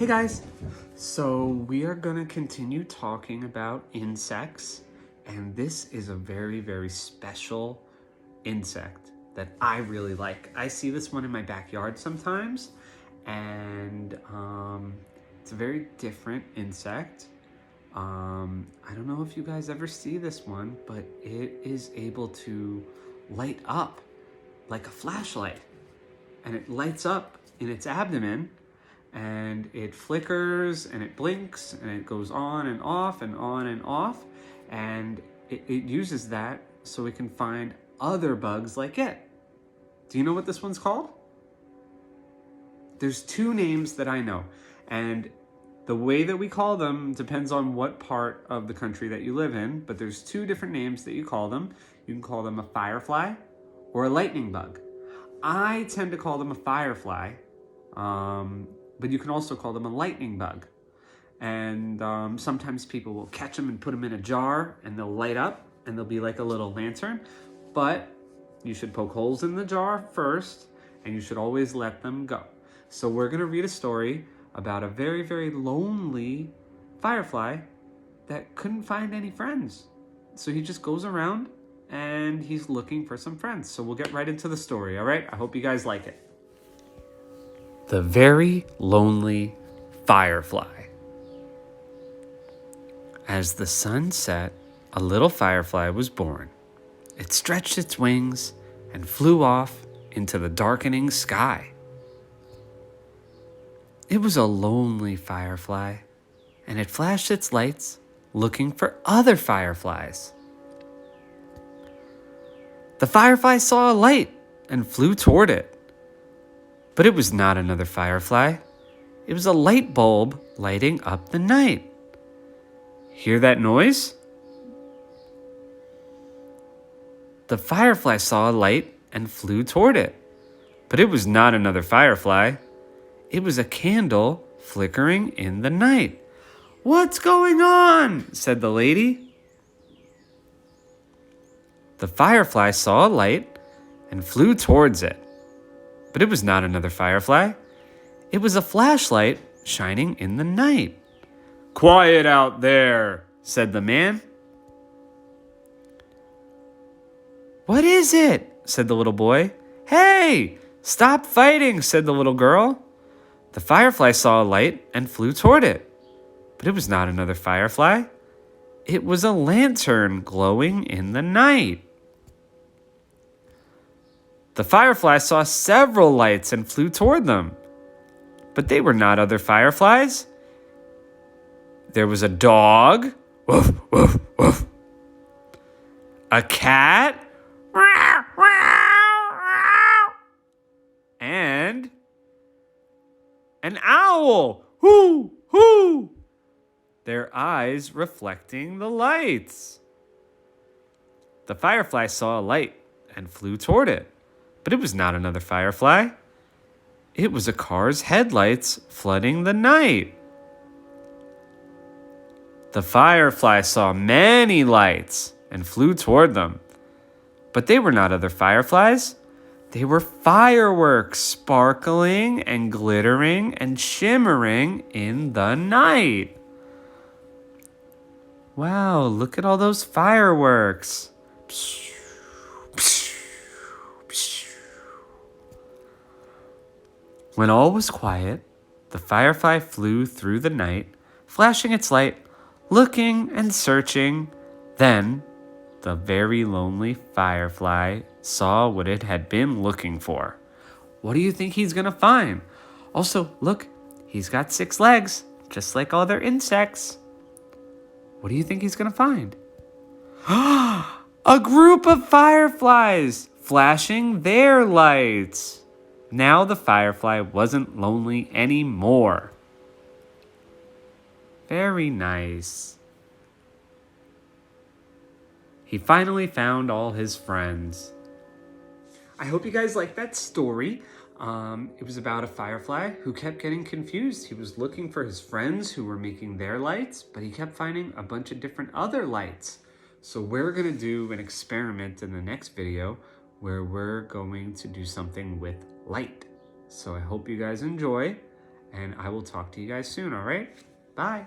Hey guys! So we are going to continue talking about insects, and this is a very, very special insect that I really like. I see this one in my backyard sometimes, and it's a very different insect. I don't know if you guys ever see this one, but it is able to light up like a flashlight, and it lights up in its abdomen, and it flickers and it blinks and it goes on and off and on and off, and it uses that so it can find other bugs like it. Do you know what this one's called? There's two names that I know, and the way that we call them depends on what part of the country that you live in, but there's two different names that you call them. You can call them a firefly or a lightning bug. I tend to call them a firefly, but you can also call them a lightning bug. And sometimes people will catch them and put them in a jar and they'll light up and they'll be like a little lantern. But you should poke holes in the jar first, and you should always let them go. So we're going to read a story about a very, very lonely firefly that couldn't find any friends. So he just goes around and he's looking for some friends. So we'll get right into the story, all right? I hope you guys like it. The Very Lonely Firefly. As the sun set, a little firefly was born. It stretched its wings and flew off into the darkening sky. It was a lonely firefly, and it flashed its lights looking for other fireflies. The firefly saw a light and flew toward it. But it was not another firefly. It was a light bulb lighting up the night. Hear that noise? The firefly saw a light and flew toward it. But it was not another firefly. It was a candle flickering in the night. "What's going on?" said the lady. The firefly saw a light and flew towards it. But it was not another firefly. It was a flashlight shining in the night. "Quiet out there," said the man. "What is it?" said the little boy. "Hey, stop fighting," said the little girl. The firefly saw a light and flew toward it. But it was not another firefly. It was a lantern glowing in the night. The firefly saw several lights and flew toward them. But they were not other fireflies. There was a dog. Woof, woof, woof. A cat. And an owl. Hoo, hoo. Their eyes reflecting the lights. The firefly saw a light and flew toward it. But it was not another firefly. It was a car's headlights flooding the night. The firefly saw many lights and flew toward them. But they were not other fireflies. They were fireworks sparkling and glittering and shimmering in the night. Wow, look at all those fireworks. When all was quiet, the firefly flew through the night, flashing its light, looking and searching. Then the very lonely firefly saw what it had been looking for. What do you think he's going to find? Also, look, he's got 6 legs, just like other insects. What do you think he's going to find? A group of fireflies flashing their lights. Now the firefly wasn't lonely anymore. Very nice. He finally found all his friends. I hope you guys liked that story. It was about a firefly who kept getting confused. He was looking for his friends who were making their lights, but he kept finding a bunch of different other lights. So we're going to do an experiment in the next video where we're going to do something with light. So I hope you guys enjoy, And I will talk to you guys soon, all right? Bye.